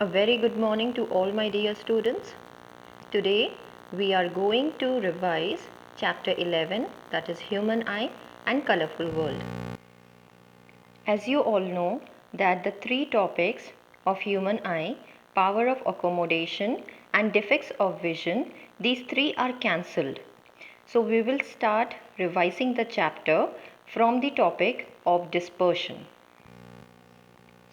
A very good morning to all my dear students. Today we are going to revise chapter 11, that is Human Eye and Colorful World. As you all know that the three topics of human eye, power of accommodation and defects of vision, these three are cancelled. So we will start revising the chapter from the topic of dispersion.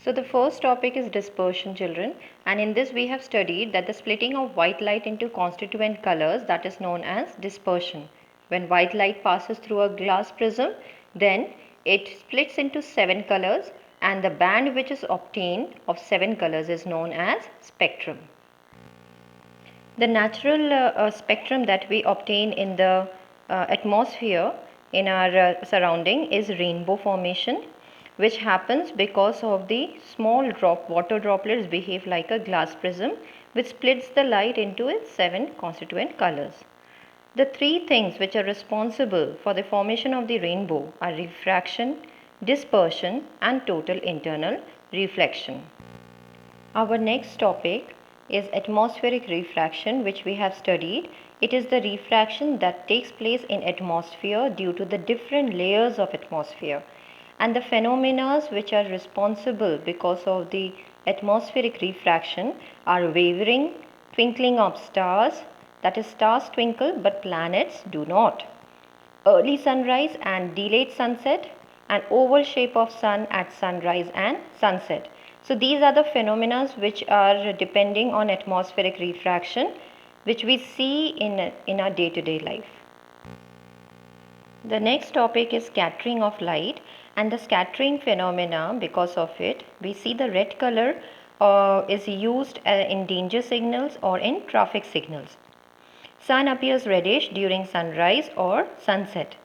So the first topic is dispersion, children, and in this we have studied that the splitting of white light into constituent colors, that is known as dispersion. When white light passes through a glass prism, then it splits into 7 colors, and the band which is obtained of 7 colors is known as spectrum. The natural spectrum that we obtain in the atmosphere in our surrounding is rainbow formation, which happens because of the small water droplets behave like a glass prism, which splits the light into its 7 constituent colors. The three things which are responsible for the formation of the rainbow are refraction, dispersion and total internal reflection. Our next topic is atmospheric refraction, which we have studied. It is the refraction that takes place in atmosphere due to the different layers of atmosphere, and the phenomena which are responsible because of the atmospheric refraction are wavering, twinkling of stars, that is stars twinkle but planets do not, early sunrise and delayed sunset, and oval shape of sun at sunrise and sunset. So these are the phenomena which are depending on atmospheric refraction, which we see in our day-to-day life. The next topic is scattering of light, and the scattering phenomena, because of it we see the red color is used in danger signals or in traffic signals. Sun appears reddish during sunrise or sunset.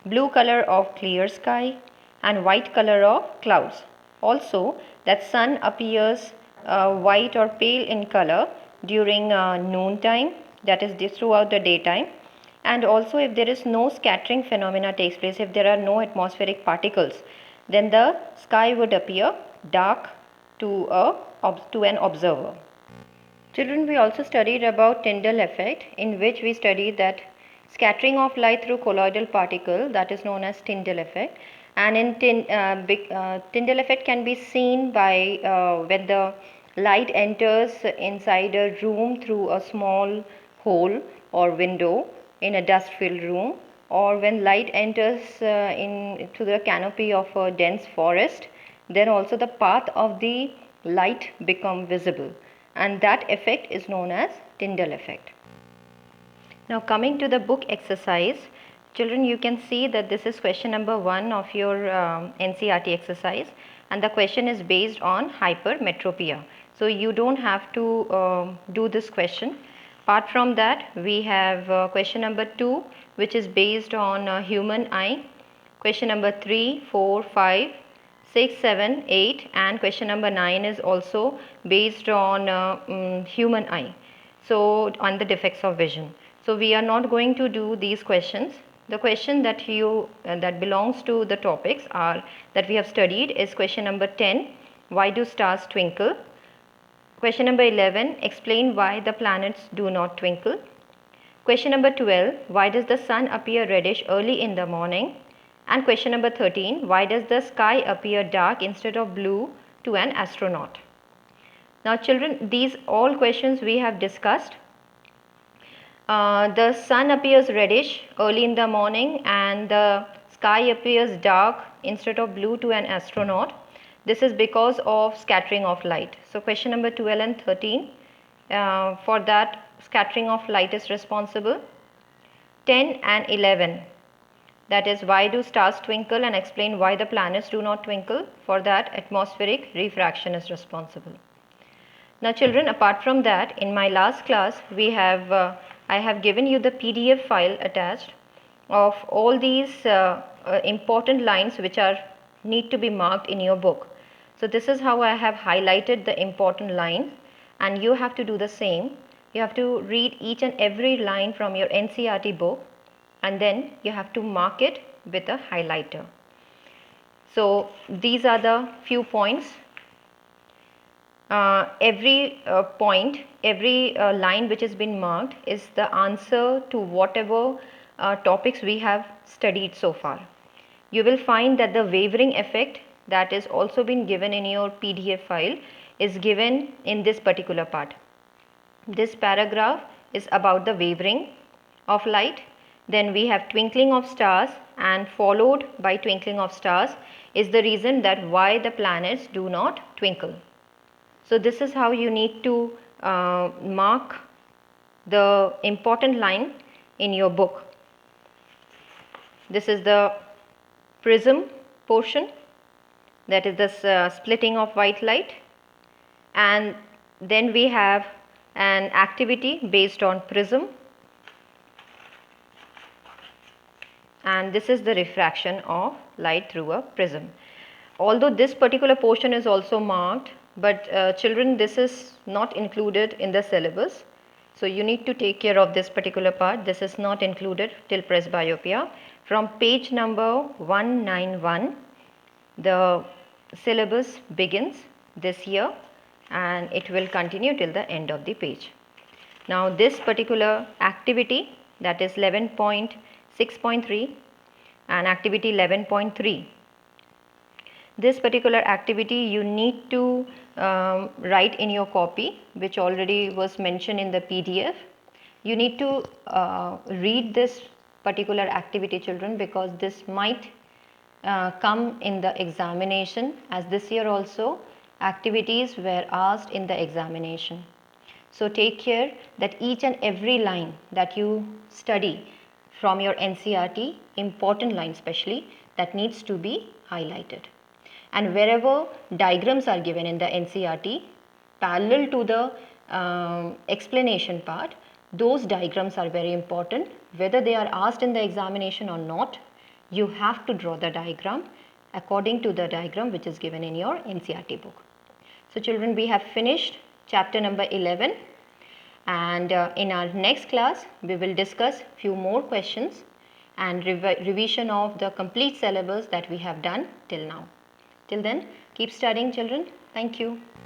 Blue color of clear sky and white color of clouds. Also, that sun appears white or pale in color during noon time, that is throughout the daytime. And also, if there is no scattering phenomena takes place, if there are no atmospheric particles, then the sky would appear dark to an observer. Children, we also studied about Tyndall effect, in which we studied that scattering of light through colloidal particle, that is known as Tyndall effect. And in Tyndall effect can be seen by when the light enters inside a room through a small hole or window in a dust filled room, or when light enters into the canopy of a dense forest, then also the path of the light become visible, and that effect is known as Tyndall effect. Now coming to the book exercise, children, you can see that this is question number 1 of your NCERT exercise, and the question is based on hypermetropia. So you don't have to do this question. Apart from that, we have question number 2, which is based on human eye. Question number 3, 4, 5, 6, 7, 8 and question number 9 is also based on human eye. So on the defects of vision. So we are not going to do these questions. The question that that belongs to the topics are that we have studied is question number 10, why do stars twinkle? Question number 11, explain why the planets do not twinkle. Question number 12, why does the sun appear reddish early in the morning? And question number 13, why does the sky appear dark instead of blue to an astronaut? Now children, these all questions we have discussed. The sun appears reddish early in the morning and the sky appears dark instead of blue to an astronaut. This is because of scattering of light. So question number 12 and 13, for that scattering of light is responsible. 10 and 11, that is why do stars twinkle, and explain why the planets do not twinkle. For that, atmospheric refraction is responsible. Now children, apart from that, in my last class I have given you the PDF file attached of all these important lines which are need to be marked in your book. So this is how I have highlighted the important line, and you have to do the same. You have to read each and every line from your NCERT book, and then you have to mark it with a highlighter. So these are the few points. every point, every line which has been marked is the answer to whatever topics we have studied so far. You will find that the wavering effect that is also been given in your PDF file is given in this particular part. This paragraph is about the wavering of light. Then we have twinkling of stars, and followed by twinkling of stars is the reason that why the planets do not twinkle. So this is how you need to mark the important line in your book. This is the prism portion, that is the splitting of white light, and then we have an activity based on prism, and this is the refraction of light through a prism. Although this particular portion is also marked, but children, this is not included in the syllabus. So you need to take care of this particular part. This is not included till presbyopia. From page number 191, the syllabus begins this year and it will continue till the end of the page. Now this particular activity, that is 11.6.3 and activity 11.3. This particular activity you need to write in your copy, which already was mentioned in the PDF. You need to read this particular activity, children, because this might come in the examination, as this year also activities were asked in the examination. So take care that each and every line that you study from your NCERT, important line especially, that needs to be highlighted. And wherever diagrams are given in the NCERT parallel to the explanation part, those diagrams are very important. Whether they are asked in the examination or not, you have to draw the diagram according to the diagram which is given in your NCERT book. So children, we have finished chapter number 11, and in our next class we will discuss few more questions and revision of the complete syllabus that we have done till now. Till then, keep studying, children. Thank you.